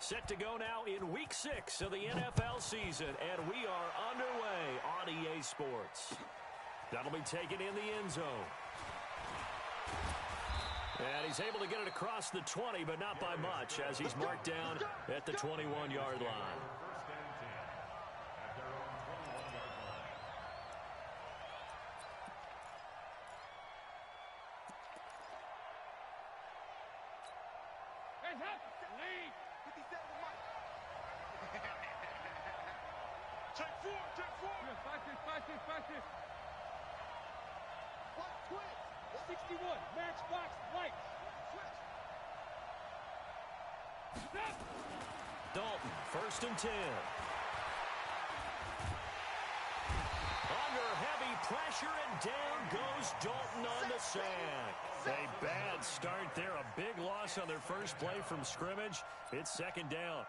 Set to go now in Week 6 of the NFL season, and we are underway on EA Sports. That'll be taken in the end zone. And he's able to get it across the 20, but not by much, as he's marked down at the 21-yard line. Dalton, 1st and 10. Under heavy pressure, and down goes Dalton on the sack. A bad start there. A big loss on their first play from scrimmage. It's 2nd down.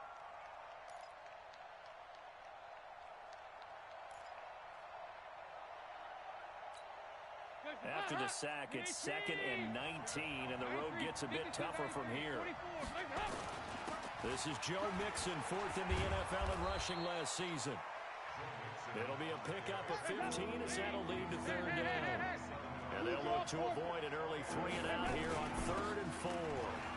After the sack, it's 2nd and 19, and the road gets a bit tougher from here. This is Joe Mixon, 4th in the NFL in rushing last season. It'll be a pickup of 15 as that'll lead to 3rd down. And they'll look to avoid an early 3-and-out here on 3rd and 4.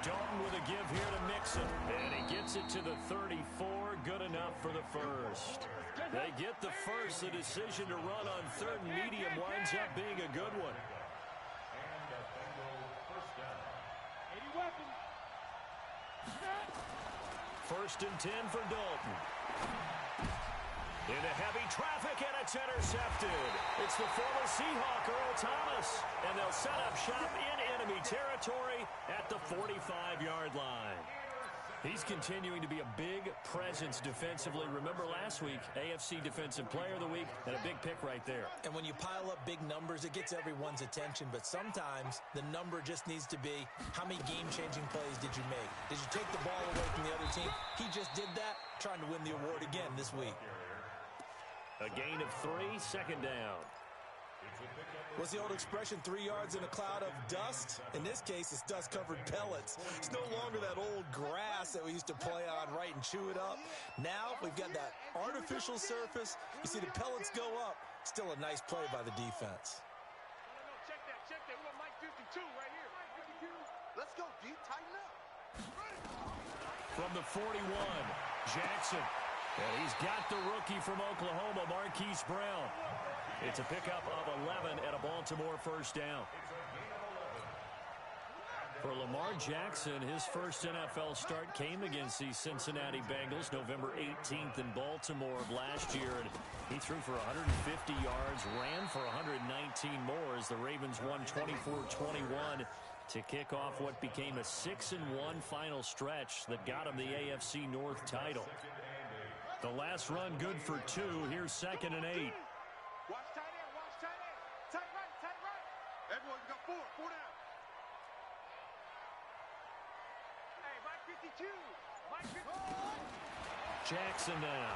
Dalton with a give here to Mixon, and he gets it to the 34. Good enough for the first. They get the first. The decision to run on 3rd and medium winds up being a good one. 1st and 10 for Dalton. Into heavy traffic, and it's intercepted. It's the former Seahawk, Earl Thomas, and they'll set up shop in enemy territory at the 45-yard line. He's continuing to be a big presence defensively. Remember last week, AFC Defensive Player of the Week, and a big pick right there. And when you pile up big numbers, it gets everyone's attention. But sometimes the number just needs to be, how many game-changing plays did you make? Did you take the ball away from the other team? He just did that, trying to win the award again this week. A gain of 3, 2nd down. What's the old expression, 3 yards in a cloud of dust? In this case, it's dust-covered pellets. It's no longer that old grass that we used to play on, right, and chew it up. Now we've got that artificial surface. You see the pellets go up. Still a nice play by the defense. Check that. We got Mike 52 right here. Mike 52. Let's go, D. Tighten up. From the 41, Jackson. And he's got the rookie from Oklahoma, Marquise Brown. It's a pickup of 11 and a Baltimore 1st down. For Lamar Jackson, his first NFL start came against the Cincinnati Bengals November 18th in Baltimore of last year. And he threw for 150 yards, ran for 119 more as the Ravens won 24-21 to kick off what became a 6-1 final stretch that got him the AFC North title. The last run good for 2. Here's 2nd and 8. Watch tight end. Tight right. Everyone, you got 4 down. Hey, Mike 52. Jackson now.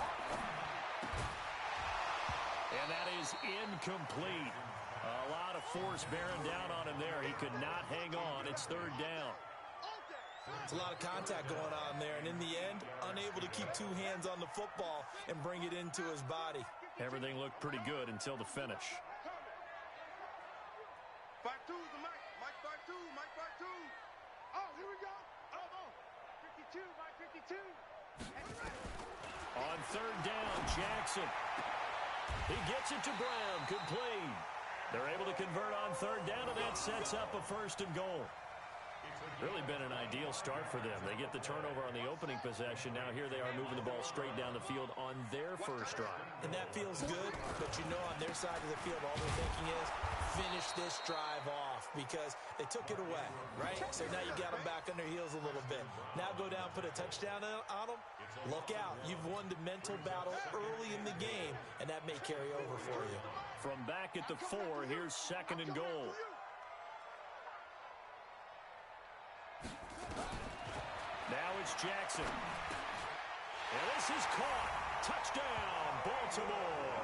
And that is incomplete. A lot of force bearing down on him there. He could not hang on. It's 3rd down. It's a lot of contact going on there, and in the end, unable to keep 2 hands on the football and bring it into his body. Everything looked pretty good until the finish. 5-2 the Mike 5-2. Oh, here we go. Oh. 52, Mike 52. On 3rd down, Jackson. He gets it to Brown, complete. They're able to convert on 3rd down, and that sets up a 1st and goal. Really been an ideal start for them. They get the turnover on the opening possession. Now here they are moving the ball straight down the field on their first drive. And that feels good, but you know on their side of the field, all they're thinking is finish this drive off because they took it away, right? So now you got them back on their heels a little bit. Now go down, put a touchdown on them. Look out. You've won the mental battle early in the game, and that may carry over for you. From back at the 4, here's 2nd and goal. Now it's Jackson. And this is caught. Touchdown, Baltimore.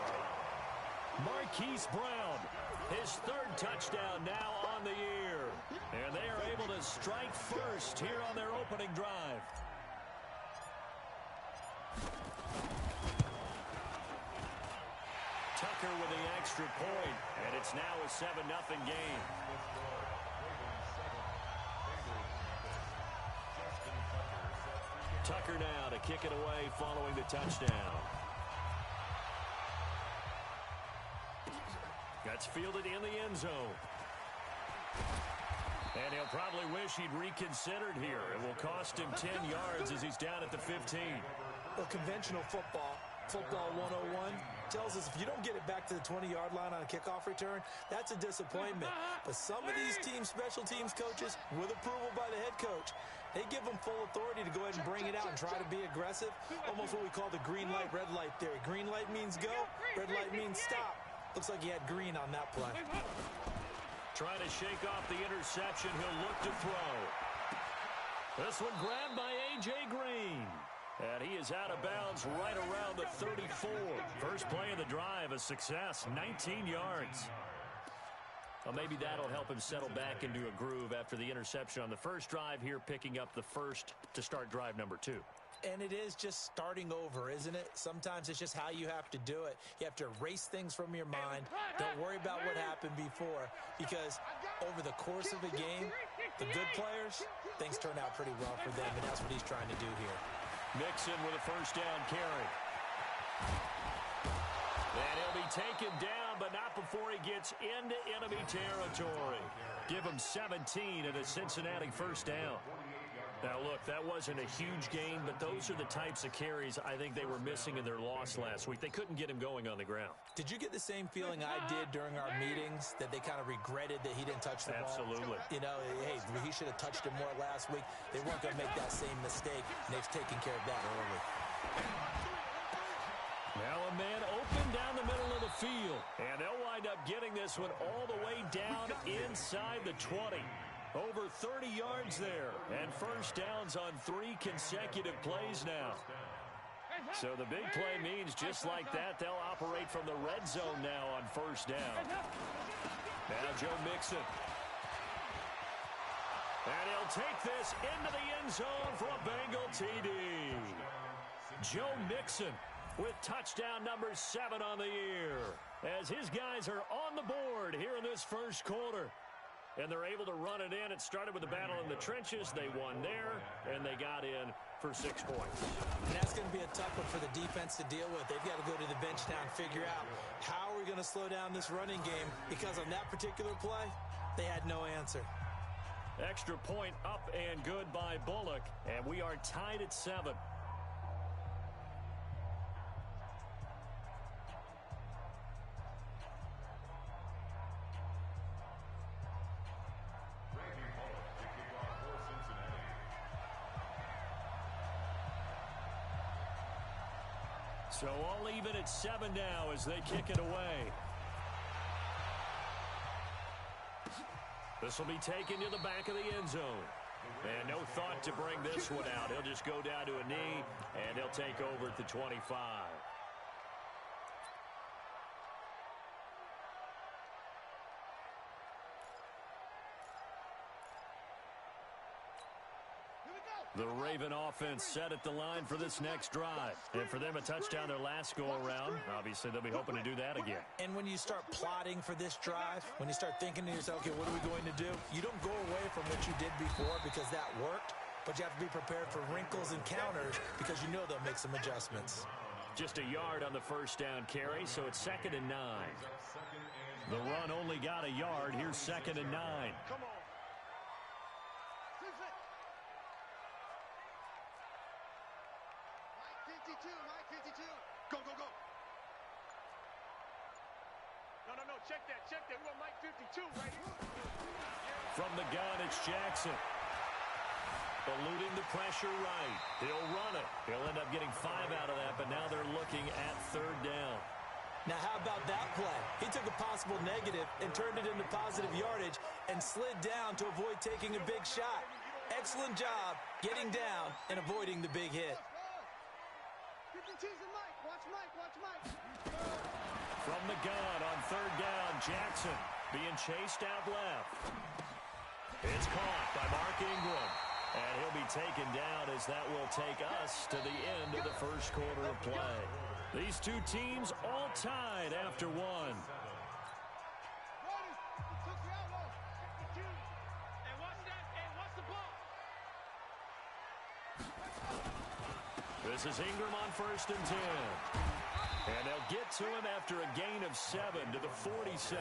Marquise Brown, his 3rd touchdown now on the year. And they are able to strike first here on their opening drive. Tucker with the extra point, and it's now a 7-0 game. Tucker now to kick it away following the touchdown. That's fielded in the end zone. And he'll probably wish he'd reconsidered here. It will cost him 10 yards as he's down at the 15. Well, conventional football 101, tells us if you don't get it back to the 20-yard line on a kickoff return, that's a disappointment. But some of these special teams coaches, with approval by the head coach, they give them full authority to go ahead and bring it out and try to be aggressive. Almost what we call the green light, red light theory. Green light means go, red light means stop. Looks like he had green on that play. Trying to shake off the interception. He'll look to throw. This one grabbed by A.J. Green. And he is out of bounds right around the 34. First play of the drive, a success, 19 yards. Well, maybe that'll help him settle back into a groove after the interception on the first drive here, picking up the first to start drive number 2. And it is just starting over, isn't it? Sometimes it's just how you have to do it. You have to erase things from your mind. Don't worry about what happened before, because over the course of a game, the good players, things turn out pretty well for them, and that's what he's trying to do here. Mixon with a first down carry. And he'll be taken down, but not before he gets into enemy territory. Give him 17 and a Cincinnati first down. Now, look, that wasn't a huge gain, but those are the types of carries I think they were missing in their loss last week. They couldn't get him going on the ground. Did you get the same feeling I did during our meetings, that they kind of regretted that he didn't touch the ball? Absolutely. You know, hey, he should have touched it more last week. They weren't going to make that same mistake, and they've taken care of that early. Now a man open down the middle of the field, and they'll wind up getting this one all the way down inside the 20. Over 30 yards there, and first downs on 3 consecutive plays now. So the big play means just like that, they'll operate from the red zone now on first down. Now Joe Mixon. And he'll take this into the end zone for a Bengal TD. Joe Mixon with touchdown number 7 on the year, as his guys are on the board here in this first quarter. And they're able to run it in. It started with a battle in the trenches. They won there, and they got in for 6 points. And that's going to be a tough one for the defense to deal with. They've got to go to the bench now and figure out how are we going to slow down this running game, because on that particular play, they had no answer. Extra point up and good by Bullock, and we are tied at 7. So all even at 7 now as they kick it away. This will be taken to the back of the end zone. And no thought to bring this one out. He'll just go down to a knee, and he'll take over at the 25. The Raven offense set at the line for this next drive. And for them, a touchdown their last go-around. Obviously, they'll be hoping to do that again. And when you start plotting for this drive, when you start thinking to yourself, okay, what are we going to do? You don't go away from what you did before because that worked, but you have to be prepared for wrinkles and counters because you know they'll make some adjustments. Just a yard on the first down carry, so it's 2nd and 9. The run only got a yard. Here's 2nd and 9. Come on. Mike 52. Go, go, go. No. Check that. We want Mike 52 right here. From the gun, it's Jackson. Eluding the pressure right. He'll run it. He'll end up getting 5 out of that, but now they're looking at 3rd down. Now, how about that play? He took a possible negative and turned it into positive yardage and slid down to avoid taking a big shot. Excellent job getting down and avoiding the big hit. From the gun on 3rd down, Jackson being chased out left. It's caught by Mark Ingram. And he'll be taken down as that will take us to the end of the first quarter of play. These two teams all tied after one. This is Ingram on 1st and 10. And they'll get to him after a gain of 7 to the 47.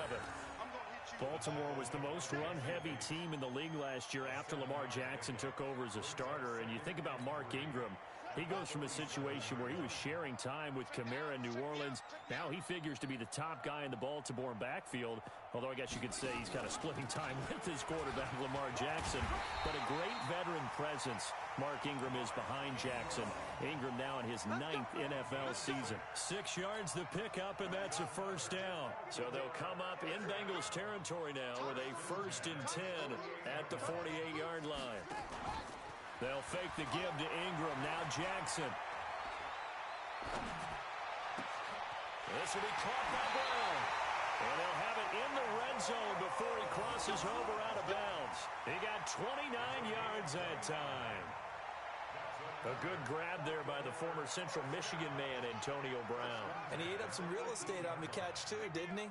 Baltimore was the most run-heavy team in the league last year after Lamar Jackson took over as a starter. And you think about Mark Ingram. He goes from a situation where he was sharing time with Kamara in New Orleans. Now he figures to be the top guy in the Baltimore backfield. Although I guess you could say he's kind of splitting time with his quarterback, Lamar Jackson. But a great veteran presence. Mark Ingram is behind Jackson. Ingram now in his 9th NFL season. 6 yards the pickup, and that's a first down. So they'll come up in Bengals territory now with a 1st and 10 at the 48-yard line. They'll fake the give to Ingram. Now Jackson. This will be caught by Brown. And they'll have it in the red zone before he crosses over out of bounds. He got 29 yards that time. A good grab there by the former Central Michigan man, Antonio Brown. And he ate up some real estate on the catch, too, didn't he?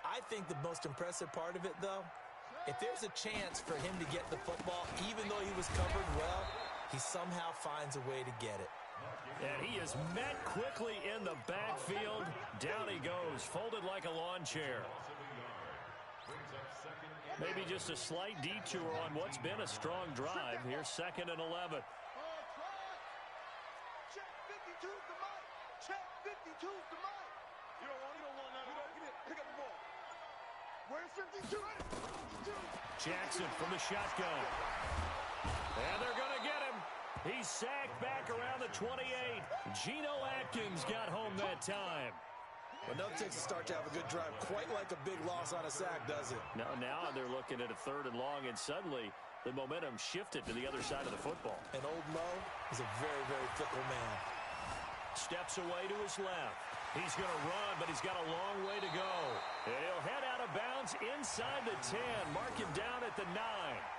I think the most impressive part of it, though, if there's a chance for him to get the football, even though he was covered well, he somehow finds a way to get it. And he is met quickly in the backfield. Down he goes, folded like a lawn chair. Maybe just a slight detour on what's been a strong drive. Here's 2nd and 11. Check 52 to Mike. Check 52 to Mike. You don't want none of that. Get it. Pick up the ball. Where's 52? 52. Jackson from the shotgun. And they're going to get him. He's sacked back around the 28. Geno Atkins got home that time. But nothing takes a start to have a good drive quite like a big loss on a sack, does it? Now they're looking at a 3rd and long, and suddenly the momentum shifted to the other side of the football. And old Mo is a very, very fickle man. Steps away to his left. He's going to run, but he's got a long way to go. And he'll head out of bounds inside the 10. Mark him down at the 9.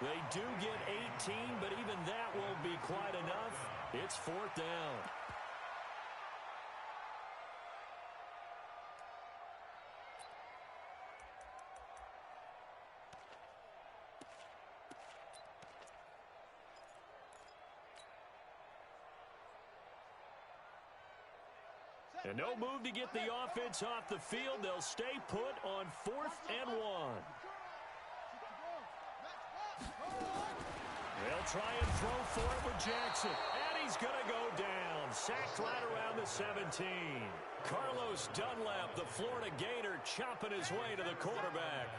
They do get 18, but even that won't be quite enough. It's 4th down. And no move to get the offense off the field. They'll stay put on 4th and 1. They'll try and throw for it with Jackson. And he's going to go down. Sacked right around the 17. Carlos Dunlap, the Florida Gator, chopping his way to the quarterback.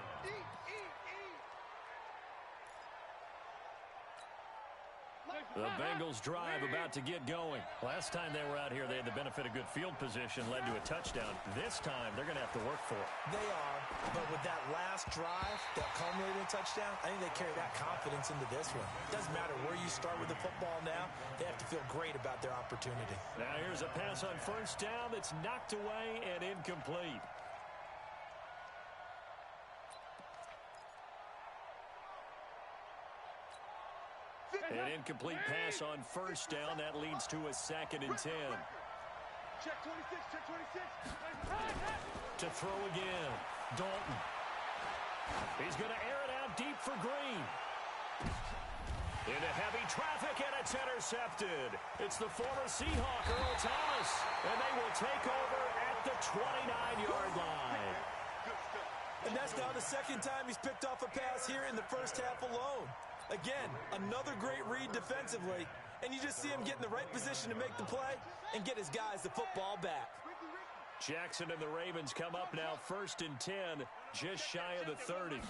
The Bengals drive about to get going. Last time they were out here, they had the benefit of good field position, led to a touchdown. This time, they're going to have to work for it. They are, but with that last drive, that culminated in touchdown, I think they carry that confidence into this one. It doesn't matter where you start with the football now. They have to feel great about their opportunity. Now here's a pass on 1st down that's knocked away and incomplete. An incomplete pass on 1st down. That leads to a 2nd and 10. Check 26, check 26. To throw again. Dalton. He's going to air it out deep for Green. Into heavy traffic, and it's intercepted. It's the former Seahawk, Earl Thomas. And they will take over at the 29-yard line. And that's now the 2nd time he's picked off a pass here in the first half alone. Again, another great read defensively, and you just see him get in the right position to make the play and get his guys the football back. Jackson and the Ravens come up now 1st and 10, just shy of the 30.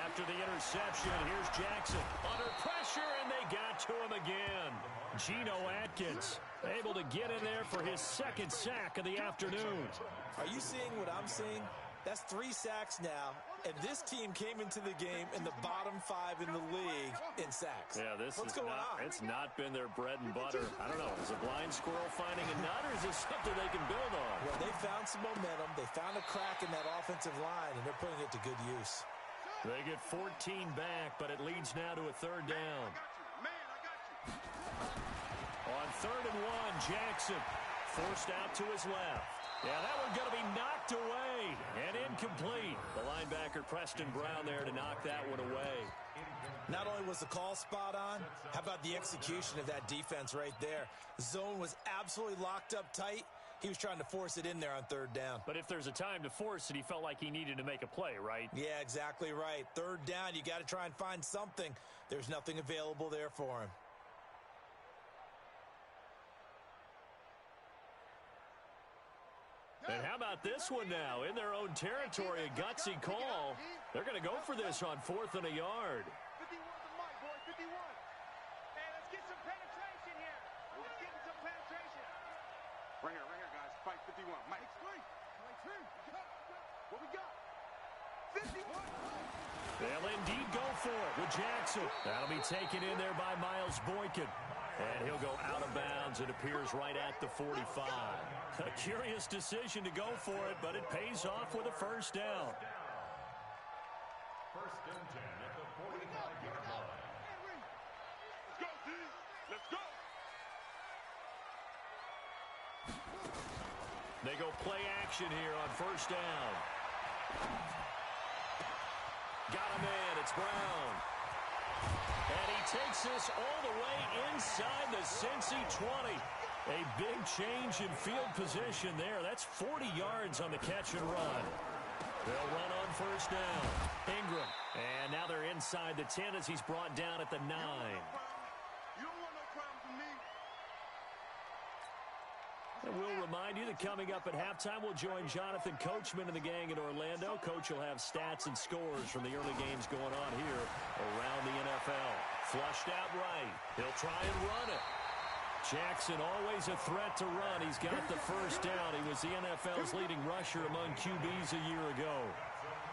After the interception, here's Jackson under pressure, and they got to him again. Geno Atkins able to get in there for his 2nd sack of the afternoon. Are you seeing what I'm seeing? That's 3 sacks now, and this team came into the game in the bottom 5 in the league in sacks. Yeah, What's going on? It's not been their bread and butter. I don't know. Is a blind squirrel finding a nut, or is this something they can build on? Well, they found some momentum. They found a crack in that offensive line, and they're putting it to good use. They get 14 back, but it leads now to a 3rd down. 3rd and 1. Jackson forced out to his left. Yeah, that one going to be knocked away and incomplete. The linebacker, Preston Brown, there to knock that one away. Not only was the call spot on, how about the execution of that defense right there? The zone was absolutely locked up tight. He was trying to force it in there on 3rd down. But if there's a time to force it, he felt like he needed to make a play, right? Yeah, exactly right. 3rd down, you got to try and find something. There's nothing available there for him. And how about this one now? In their own territory, a gutsy call. They're going to go for this on 4th and a yard. 51 to Mike, boy, 51. Hey, let's get some penetration here. Let's get some penetration. Right here, guys. Fight 51. Mike. What we got? 51. They'll indeed go for it with Jackson. That'll be taken in there by Miles Boykin. And he'll go out of bounds. It appears right at the 45. A curious decision to go for it, but it pays off with a 1st down. 1st and 10 at the 45-yard line. Let's go, D. Let's go. They go play action here on 1st down. Got him in. It's Brown. And he takes this all the way inside the Cincy 20. A big change in field position there. That's 40 yards on the catch and run. They'll run on 1st down. Ingram. And now they're inside the 10 as he's brought down at the 9. You don't want no problems with me. And we'll remind you that coming up at halftime, we'll join Jonathan Coachman and the gang in Orlando. Coach will have stats and scores from the early games going on here around the NFL. Flushed out right. He'll try and run it. Jackson always a threat to run. He's got the 1st down. He was the NFL's leading rusher among QBs a year ago.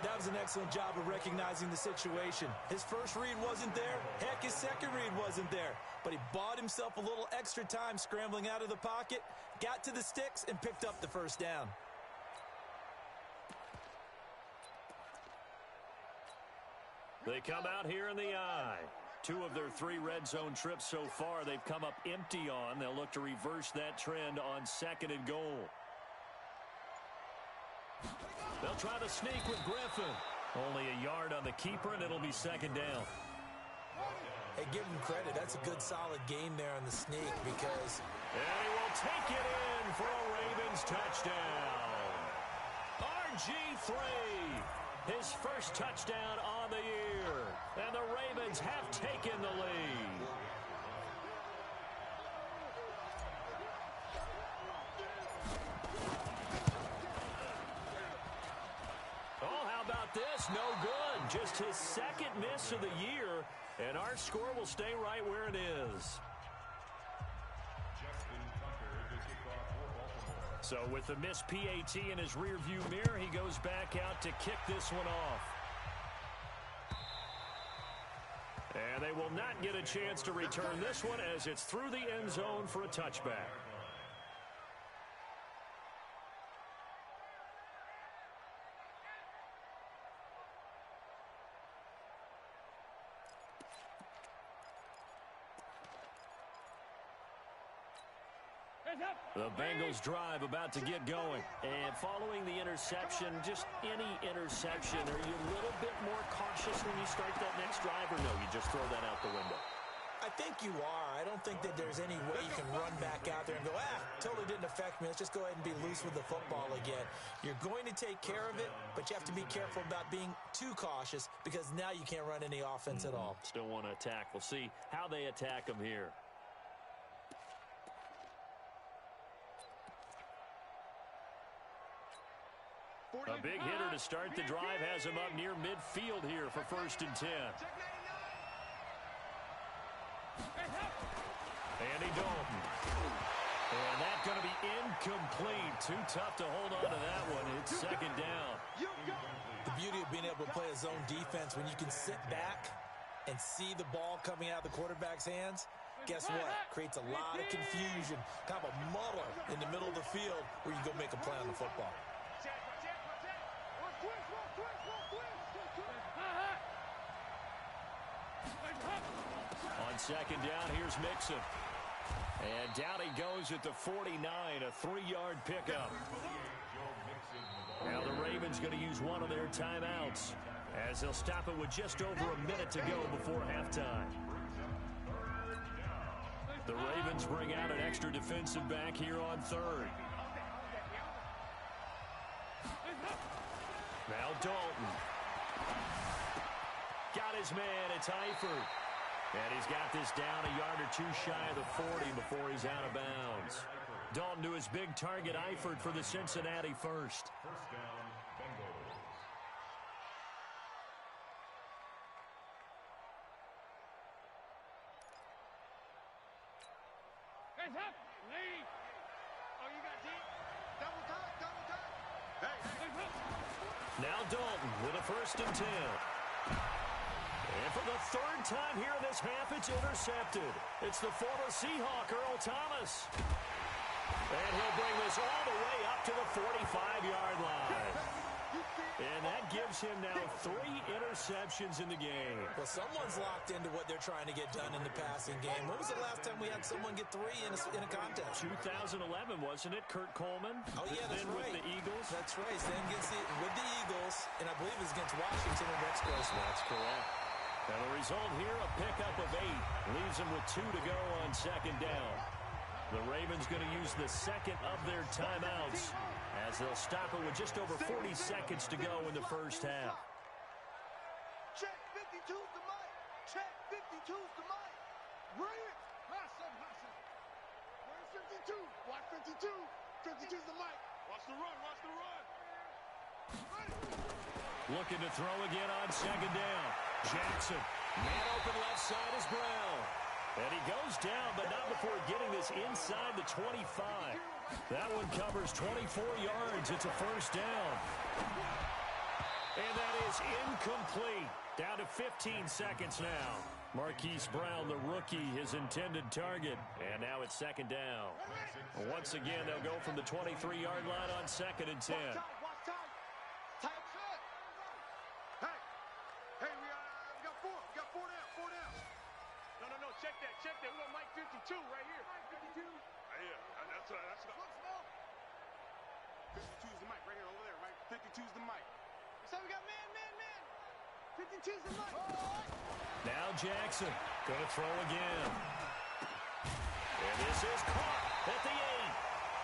That was an excellent job of recognizing the situation. His first read wasn't there. Heck, his second read wasn't there. But he bought himself a little extra time scrambling out of the pocket, got to the sticks, and picked up the 1st down. They come out here in the eye. 2 of their 3 red zone trips so far they've come up empty on. They'll look to reverse that trend on 2nd and goal. They'll try to sneak with Griffin. Only a yard on the keeper, and it'll be 2nd down. Hey, give him credit. That's a good, solid game there on the sneak because... And he will take it in for a Ravens touchdown. RG3. His first touchdown on the year. And the Ravens have taken the lead. Oh, how about this? No good. Just his 2nd miss of the year. And our score will stay right where it is. So with the missed PAT in his rearview mirror, he goes back out to kick this one off. And they will not get a chance to return this one as it's through the end zone for a touchback. The Bengals drive about to get going. And following the interception, just any interception, are you a little bit more cautious when you start that next drive, or no, you just throw that out the window? I think you are. I don't think that there's any way you can run back out there and go, totally didn't affect me. Let's just go ahead and be loose with the football again. You're going to take care of it, but you have to be careful about being too cautious because now you can't run any offense at all. Still want to attack. We'll see how they attack them here. A big hitter to start the drive has him up near midfield here for 1st and 10. Andy Dalton. And that's going to be incomplete. Too tough to hold on to that one. It's 2nd down. The beauty of being able to play a zone defense when you can sit back and see the ball coming out of the quarterback's hands, guess what? Creates a lot of confusion, kind of a muddle in the middle of the field where you can go make a play on the football. On 2nd down, here's Mixon. And down he goes at the 49, a 3-yard pickup. Now the Ravens going to use one of their timeouts as they'll stop it with just over a minute to go before halftime. The Ravens bring out an extra defensive back here on third. Now Dalton. Got his man. It's Eifert. And he's got this down a yard or two shy of the 40 before he's out of bounds. Dalton to his big target, Eifert, for the Cincinnati first. First down, Bengals. Hands up! Lead! Oh, you got deep? Double time, double time! Hey! Now Dalton with a 1st and 10. And for the 3rd time here in this half, it's intercepted. It's the former Seahawk, Earl Thomas. And he'll bring this all the way up to the 45-yard line. And that gives him now 3 interceptions in the game. Well, someone's locked into what they're trying to get done in the passing game. When was the last time we had someone get 3 in a contest? 2011, wasn't it? Kurt Coleman. Oh, yeah, that's then right. with the Eagles. That's right. Then with the Eagles, and I believe it was against Washington and Rex Grossman. That's correct. And the result here, a pickup of 8. Leaves them with 2 to go on 2nd down. The Ravens going to use the 2nd of their timeouts as they'll stop it with just over 40 seconds to go in the first half. Check 52's the mic. Check 52's the mic. Bring it. Hustle, hustle. Where's 52? Watch 52. 52's the mic. Watch the run. Watch the run. Looking to throw again on 2nd down. Jackson. Man open left side is Brown. And he goes down, but not before getting this inside the 25. That one covers 24 yards. It's a 1st down. And that is incomplete. Down to 15 seconds now. Marquise Brown, the rookie, his intended target. And now it's 2nd down. Once again, they'll go from the 23-yard line on 2nd and 10. Watch time. Tight shot. Hey, we got 4. We got 4 down. 4 down. No. Check that. Check that. We got Mike 52 right here. Mike 52. Right here. That's what. 52's the mic right here over there, right? 52's the mic. So we got man. 52's the mic. Now Jackson going to throw again. And this is caught at the 8.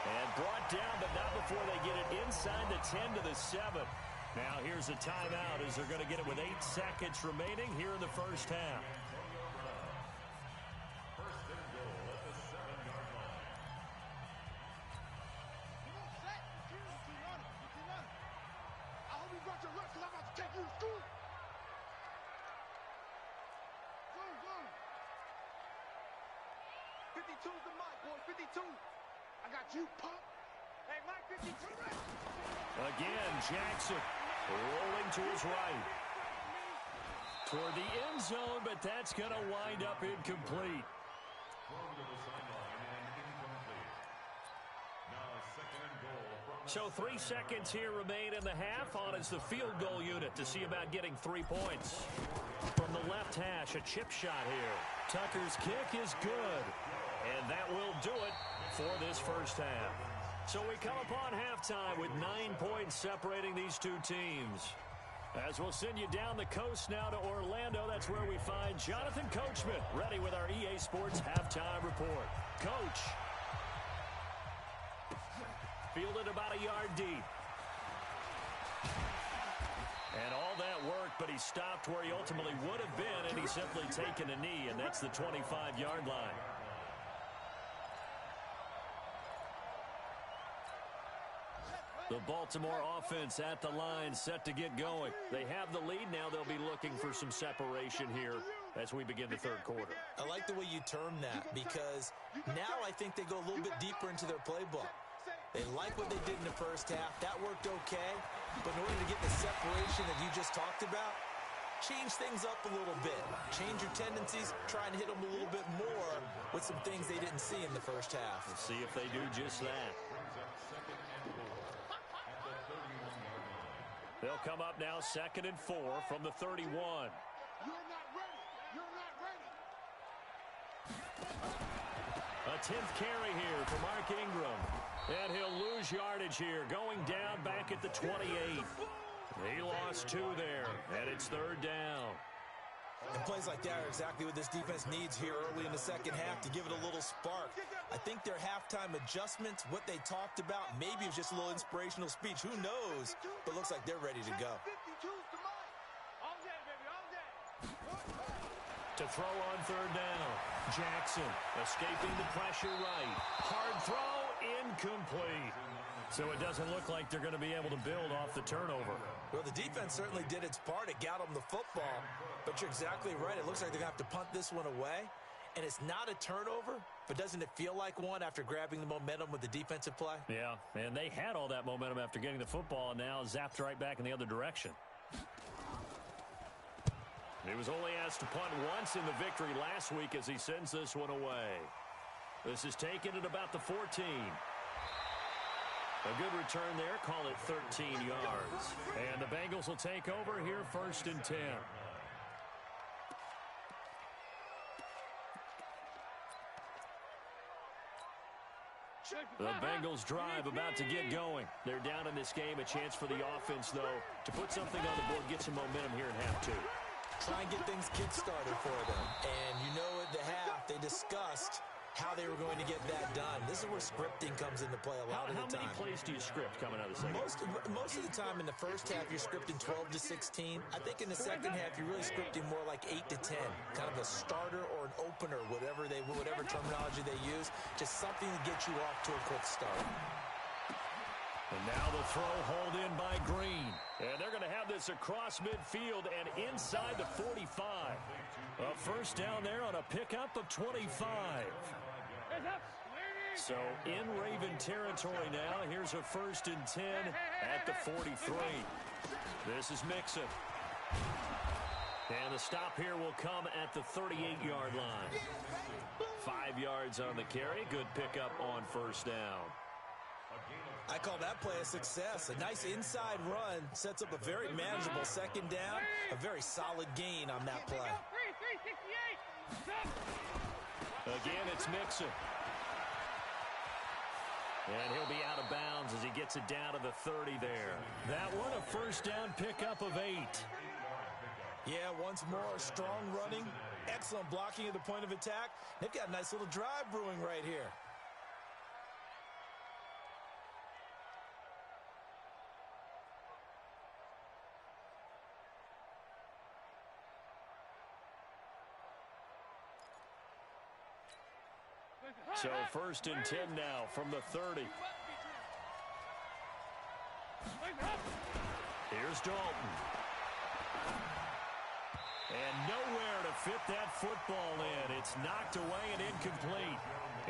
And brought down, but not before they get it inside the 10 to the 7. Now here's a timeout as they're going to get it with 8 seconds remaining here in the first half. First and goal at the 7-yard line. I hope you brought your lunch because I'm about to take you to school. Go. 52's the mic, boy. 52. I got you, punk. Hey, Mike 52. Again, Jackson rolling to his right. Toward the end zone, but that's going to wind up incomplete. Thrown to the sideline and incomplete. Now 2nd and goal from So 3 seconds here remain in the half. On is the field goal unit to see about getting 3 points. From the left hash, a chip shot here. Tucker's kick is good. And that will do it for this first half. So we come upon halftime with 9 points separating these two teams. As we'll send you down the coast now to Orlando, that's where we find Jonathan Coachman ready with our EA Sports Halftime Report. Coach. Fielded about a yard deep. And all that work, but he stopped where he ultimately would have been, and he's simply taken a knee, and that's the 25-yard line. The Baltimore offense at the line, set to get going. They have the lead now. They'll be looking for some separation here as we begin the 3rd quarter. I like the way you term that because now I think they go a little bit deeper into their playbook. They like what they did in the first half. That worked okay. But in order to get the separation that you just talked about, change things up a little bit. Change your tendencies. Try and hit them a little bit more with some things they didn't see in the first half. We'll see if they do just that. They'll come up now 2nd and 4 from the 31. You're not ready. You're not ready. A 10th carry here for Mark Ingram. And he'll lose yardage here, going down back at the 28. He lost 2 there, and it's 3rd down. And plays like that are exactly what this defense needs here early in the second half to give it a little spark. I think their halftime adjustments, what they talked about, maybe it was just a little inspirational speech. Who knows? But looks like they're ready to go. To throw on 3rd down. Jackson escaping the pressure right. Hard throw, incomplete. So it doesn't look like they're going to be able to build off the turnover. Well, the defense certainly did its part. It got them the football. But you're exactly right. It looks like they're going to have to punt this one away. And it's not a turnover, but doesn't it feel like one after grabbing the momentum with the defensive play? Yeah, and they had all that momentum after getting the football, and now zapped right back in the other direction. He was only asked to punt once in the victory last week as he sends this one away. This is taken at about the 14. A good return there. Call it 13 yards. And the Bengals will take over here 1st and 10. The Bengals drive about to get going. They're down in this game. A chance for the offense, though, to put something on the board, get some momentum here in half 2. Try and get things kick-started for them. And you know at the half, they discussed how they were going to get that done. This is where scripting comes into play a lot of the time. How many plays do you script coming out of the second? Most of the time in the first half, you're scripting 12 to 16. I think in the second half, you're really scripting more like 8 to 10. Kind of a starter or an opener, whatever terminology they use. Just something to get you off to a quick start. And now the throw hauled in by Green. And they're going to have this across midfield and inside the 45. A 1st down there on a pickup of 25. So in Raven territory now. Here's a 1st and 10 at the 43. This is Mixon. And the stop here will come at the 38-yard line. 5 yards on the carry. Good pickup on 1st down. I call that play a success. A nice inside run sets up a very manageable 2nd down. A very solid gain on that play. Again, it's Mixon. And he'll be out of bounds as he gets it down to the 30 there. That one, a 1st down pickup of 8. Yeah, once more, strong running. Excellent blocking at the point of attack. They've got a nice little drive brewing right here. So 1st and 10 now from the 30. Here's Dalton. And nowhere to fit that football in. It's knocked away and incomplete.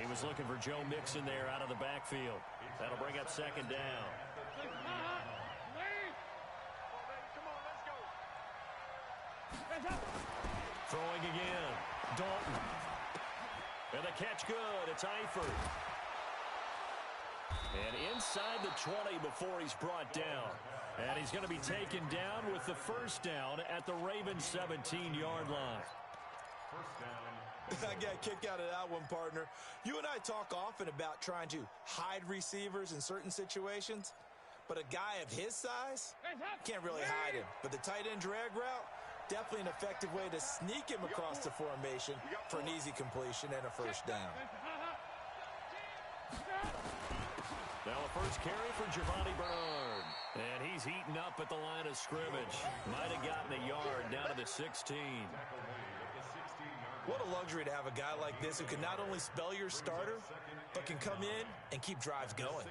He was looking for Joe Mixon there out of the backfield. That'll bring up 2nd down. Throwing again. Dalton. And the catch good. It's Eifert. And inside the 20 before he's brought down. And he's going to be taken down with the 1st down at the Ravens 17-yard line. I got a kick out of that one, partner. You and I talk often about trying to hide receivers in certain situations. But a guy of his size, can't really hide him. But the tight end drag route, definitely an effective way to sneak him across the formation for an easy completion and a 1st down. Now a 1st carry for Giovanni Bernard. And he's heating up at the line of scrimmage. Might have gotten a yard down to the 16. What a luxury to have a guy like this who can not only spell your starter, but can come in and keep drives going.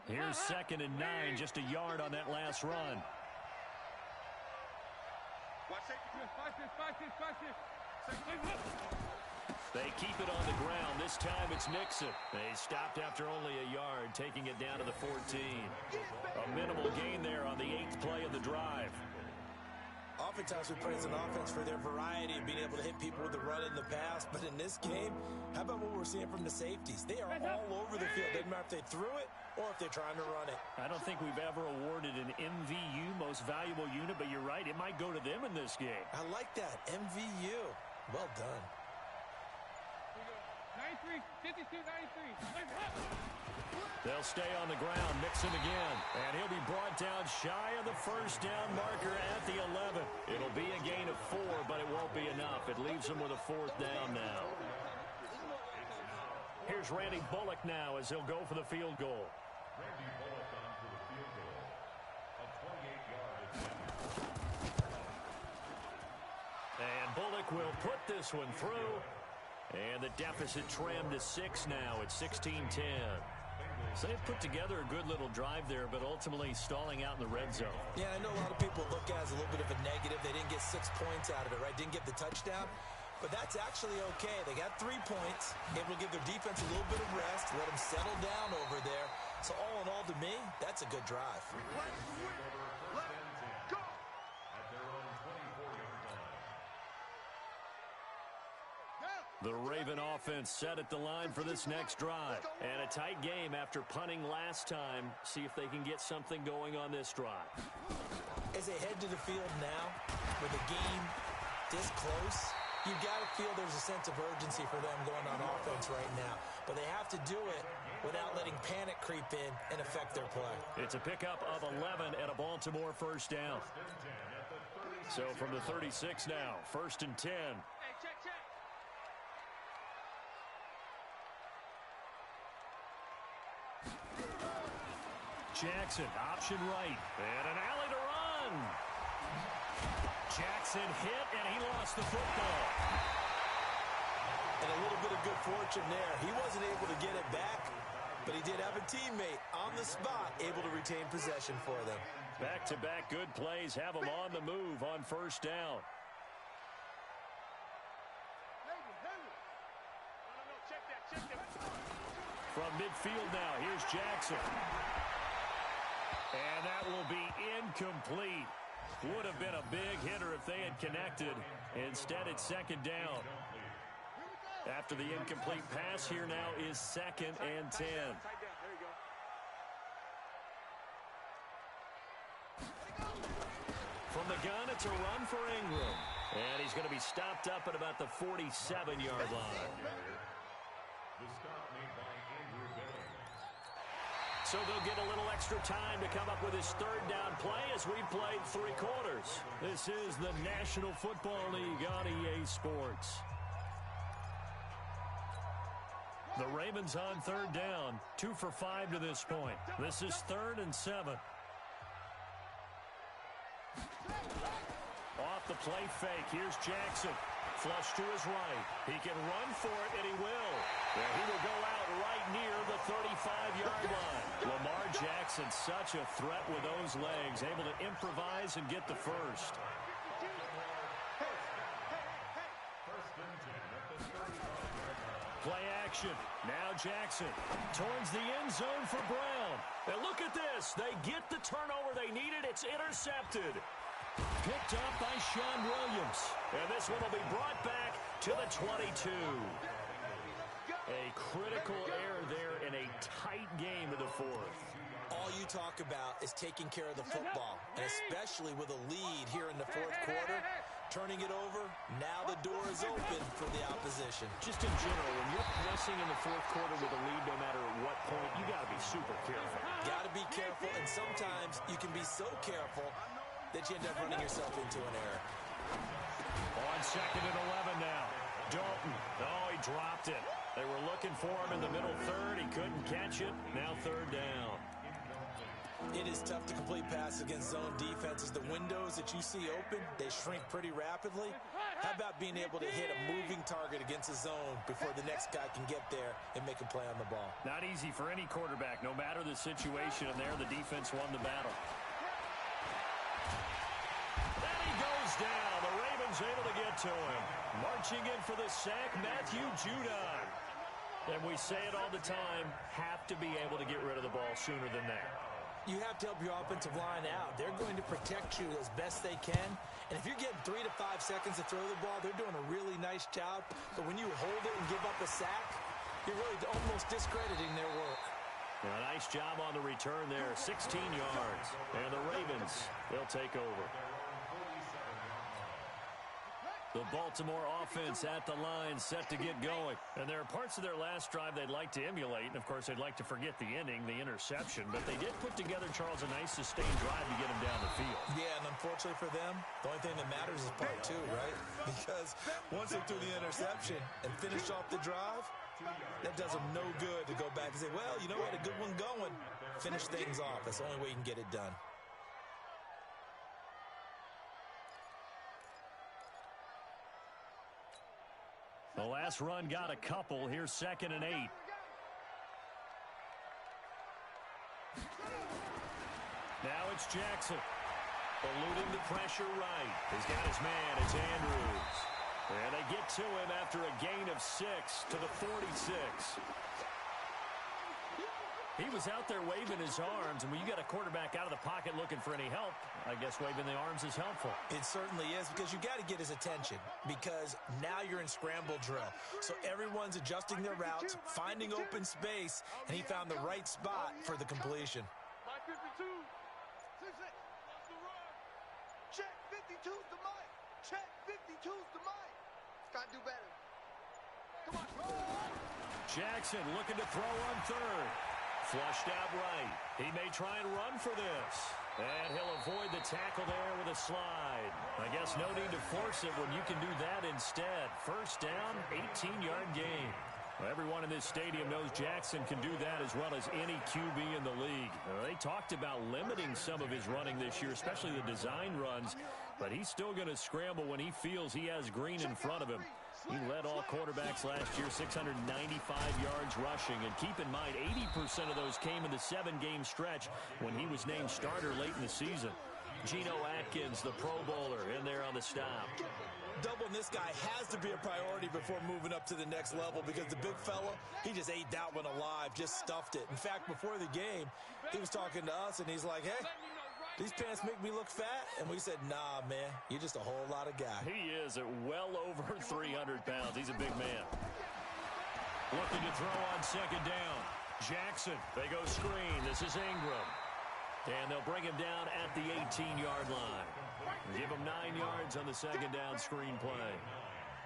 Here's 2nd and 9, just a yard on that last run. They keep it on the ground. This time it's Mixon. They stopped after only a yard, taking it down to the 14. A minimal gain there on the 8th play of the drive. Oftentimes we praise an offense for their variety of being able to hit people with the run in the pass, but in this game, how about what we're seeing from the safeties? They are all over the field. Doesn't matter if they threw it or if they're trying to run it. I don't think we've ever awarded an MVU, most valuable unit, but you're right, it might go to them in this game. I like that, MVU. Well done. 93, 52, 93. They'll stay on the ground, Mixon again, and he'll be brought down shy of the first down marker at the 11. It'll be a gain of 4, but it won't be enough. It leaves them with a 4th down now. Here's Randy Bullock now as he'll go for the field goal. Randy Bullock on for the field goal. A 28-yard attempt. And Bullock will put this one through. And the deficit trimmed to 6 now at 16-10. So they've put together a good little drive there, but ultimately stalling out in the red zone. Yeah, I know a lot of people look at it as a little bit of a negative. They didn't get 6 points out of it, right? Didn't get the touchdown. But that's actually okay. They got 3 points. Able to give their defense a little bit of rest, let them settle down over there. So all in all, to me, that's a good drive. The Raven offense set at the line for this next drive. And a tight game after punting last time. See if they can get something going on this drive. As they head to the field now, with the game this close, you've got to feel there's a sense of urgency for them going on offense right now. But they have to do it without letting panic creep in and affect their play. It's a pickup of 11 and a Baltimore first down. So from the 36 now, 1st and 10. Jackson, option right, and an alley to run. Jackson hit, and he lost the football. And a little bit of good fortune there. He wasn't able to get it back, but he did have a teammate on the spot able to retain possession for them. Back-to-back good plays have them on the move on first down. From midfield now, here's Jackson. And that will be incomplete. Would have been a big hitter if they had connected. Instead, it's 2nd down. After the incomplete pass, here now is 2nd and 10. From the gun, it's a run for Ingram. And he's going to be stopped up at about the 47-yard line. So they'll get a little extra time to come up with his 3rd down play as we played 3 quarters. This is the National Football League on EA Sports. The Ravens on 3rd down, 2 for 5 to this point. This is 3rd and 7. Off the play fake, here's Jackson. Flush to his right. He can run for it, and he will. And he will go out right near the 35-yard line. Lamar Jackson, such a threat with those legs, able to improvise and get the first. Play action. Now Jackson towards the end zone for Brown. And look at this. They get the turnover they needed. It's intercepted. Picked up by Sean Williams. And this one will be brought back to the 22. A critical error there in a tight game of the 4th. All you talk about is taking care of the football, and especially with a lead here in the 4th quarter, turning it over, now the door is open for the opposition. Just in general, when you're pressing in the 4th quarter with a lead, no matter at what point, you got to be super careful. Got to be careful, and sometimes you can be so careful that you end up running yourself into an error. On 2nd and 11 now. Dalton. Oh, he dropped it. They were looking for him in the middle 3rd. He couldn't catch it. Now 3rd down. It is tough to complete passes against zone defenses. The windows that you see open, they shrink pretty rapidly. How about being able to hit a moving target against a zone before the next guy can get there and make a play on the ball? Not easy for any quarterback, no matter the situation. And there, the defense won the battle. And he goes down. The Ravens able to get to him. Marching in for the sack, Matthew Judon. And we say it all the time, have to be able to get rid of the ball sooner than that. You have to help your offensive line out. They're going to protect you as best they can. And if you're getting 3 to 5 seconds to throw the ball, they're doing a really nice job. But when you hold it and give up a sack, you're really almost discrediting their work. A nice job on the return there, 16 yards. And the Ravens, they'll take over. The Baltimore offense at the line, set to get going. And there are parts of their last drive they'd like to emulate. And, of course, they'd like to forget the ending, the interception. But they did put together, Charles, a nice sustained drive to get them down the field. Yeah, and unfortunately for them, the only thing that matters is part 2, right? Because once they threw the interception and finished off the drive, that does them no good to go back and say, well, you know what, a good one going. Finish things off. That's the only way you can get it done. The last run got a couple. Here's 2nd and 8. Now it's Jackson. Eluding the pressure right. He's got his man. It's Andrews. And they get to him after a gain of 6 to the 46. He was out there waving his arms, and when you got a quarterback out of the pocket looking for any help, I guess waving the arms is helpful. It certainly is, because you got to get his attention, because now you're in scramble drill. So everyone's adjusting their routes, finding open space, and he found the right spot for the completion. Check 52's the mic. Check 52's the mic. Got to do better. Come on. Jackson looking to throw on 3rd. Flushed out right. He may try and run for this. And he'll avoid the tackle there with a slide. I guess no need to force it when you can do that instead. First down, 18-yard gain. Everyone in this stadium knows Jackson can do that as well as any QB in the league. They talked about limiting some of his running this year, especially the design runs. But he's still going to scramble when he feels he has green in front of him. He led all quarterbacks last year, 695 yards rushing. And keep in mind, 80% of those came in the 7-game stretch when he was named starter late in the season. Geno Atkins, the Pro Bowler, in there on the stop. Doubling this guy has to be a priority before moving up to the next level, because the big fella, he just ate that one alive, just stuffed it. In fact, before the game, he was talking to us, and he's like, hey, these pants make me look fat? And we said, nah, man, you're just a whole lot of guy. He is at well over 300 pounds. He's a big man. Looking to throw on 2nd down. Jackson, they go screen. This is Ingram. And they'll bring him down at the 18-yard line. Give him 9 yards on the 2nd down screen play.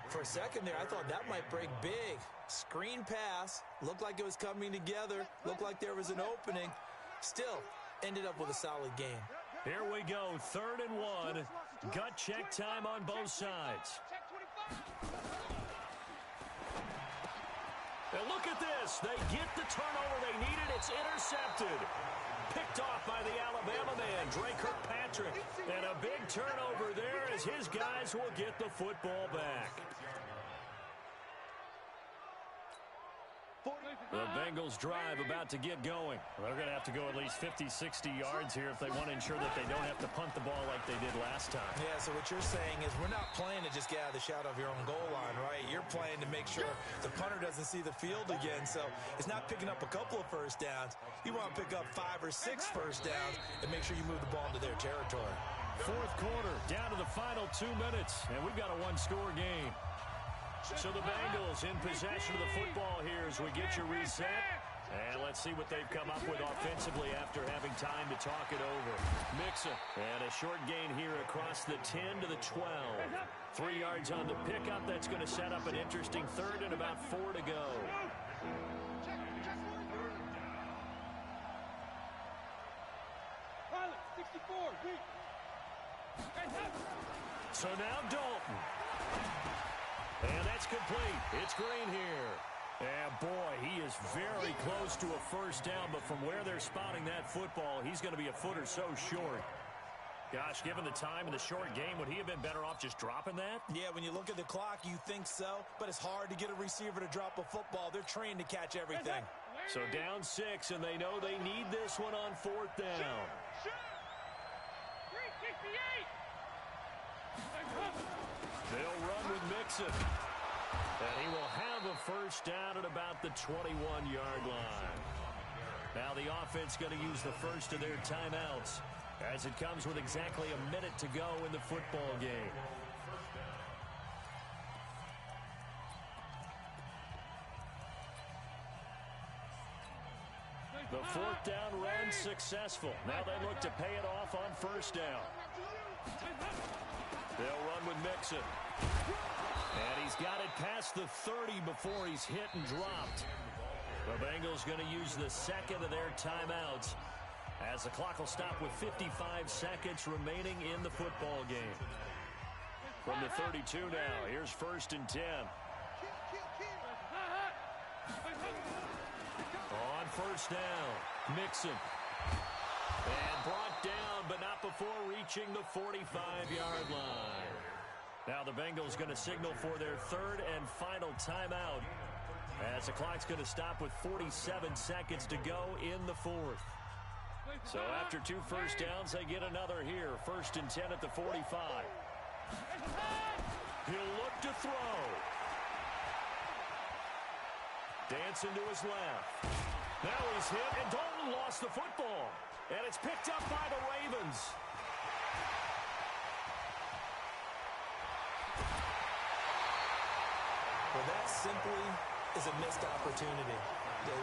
For a second there, I thought that might break big. Screen pass. Looked like it was coming together. Looked like there was an opening. Still, ended up with a solid game. Here we go, 3rd and 1. Gut check time on both sides. And look at this. They get the turnover they needed. It's intercepted. Picked off by the Alabama man, Dre Kirkpatrick. And a big turnover there as his guys will get the football back. The Bengals drive about to get going. They're going to have to go at least 50, 60 yards here if they want to ensure that they don't have to punt the ball like they did last time. Yeah, so what you're saying is we're not playing to just get out of the shadow of your own goal line, right? You're playing to make sure the punter doesn't see the field again. So it's not picking up a couple of first downs. You want to pick up 5 or 6 first downs and make sure you move the ball into their territory. 4th quarter, down to the final 2 minutes, and we've got a 1-score game. So the Bengals in possession of the football here as we get you reset. And let's see what they've come up with offensively after having time to talk it over. Mixon, and a short gain here across the 10 to the 12. 3 yards on the pickup. That's going to set up an interesting 3rd and about 4 to go. So now Dalton. And that's complete. It's Green here. And, boy, he is very close to a first down, but from where they're spotting that football, he's going to be a foot or so short. Gosh, given the time in the short game, would he have been better off just dropping that? Yeah, when you look at the clock, you think so, but it's hard to get a receiver to drop a football. They're trained to catch everything. So down 6, and they know they need this one on 4th down. They'll run with Mixon. And he will have a first down at about the 21-yard line. Now Now the offense going to use the first of their timeouts as it comes with exactly a minute to go in the football game. The fourth down run successful. Now they look to pay it off on first down. They'll run with Mixon. And he's got it past the 30 before he's hit and dropped. The Bengals going to use the second of their timeouts as the clock will stop with 55 seconds remaining in the football game. From the 32 now, here's first and 10. On first down, Mixon. And brought down, but not before reaching the 45-yard line. Now the Bengals going to signal for their third and final timeout as the clock's going to stop with 47 seconds to go in the fourth. So after 2 first downs, they get another here. First and 10 at the 45. He'll look to throw. Dancing to his left. Now he's hit, and Dalton lost the football. And it's picked up by the Ravens. Well, that simply is a missed opportunity.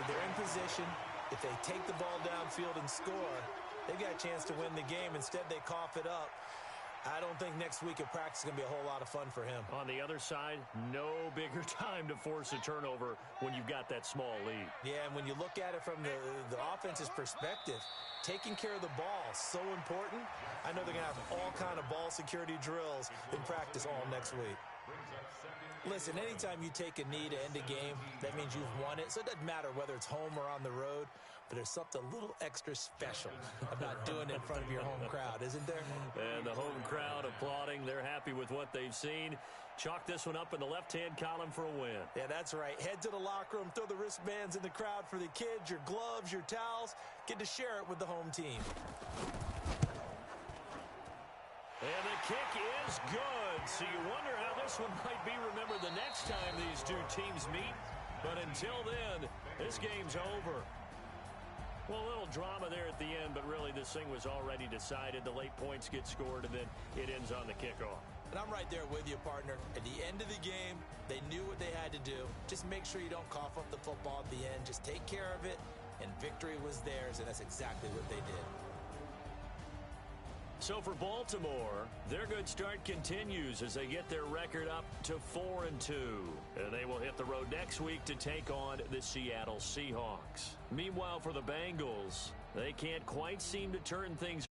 They're in position. If they take the ball downfield and score, they've got a chance to win the game. Instead, they cough it up. I don't think next week at practice is going to be a whole lot of fun for him. On the other side, no bigger time to force a turnover when you've got that small lead. Yeah, and when you look at it from the offense's perspective, taking care of the ball is so important. I know they're going to have all kind of ball security drills in practice all next week. Listen, anytime you take a knee to end a game, that means you've won it. So it doesn't matter whether it's home or on the road, but there's something a little extra special about doing it in front of your home crowd, isn't there? And the home crowd applauding. They're happy with what they've seen. Chalk this one up in the left-hand column for a win. Yeah, that's right. Head to the locker room, throw the wristbands in the crowd for the kids, your gloves, your towels. Get to share it with the home team. And the kick is good. So you wonder how this one might be remembered the next time these two teams meet. But until then, this game's over. Well, a little drama there at the end, but really this thing was already decided. The late points get scored, and then it ends on the kickoff. And I'm right there with you, partner. At the end of the game, they knew what they had to do. Just make sure you don't cough up the football at the end. Just take care of it, and victory was theirs, and that's exactly what they did. So for Baltimore, their good start continues as they get their record up to 4-2. And they will hit the road next week to take on the Seattle Seahawks. Meanwhile, for the Bengals, they can't quite seem to turn things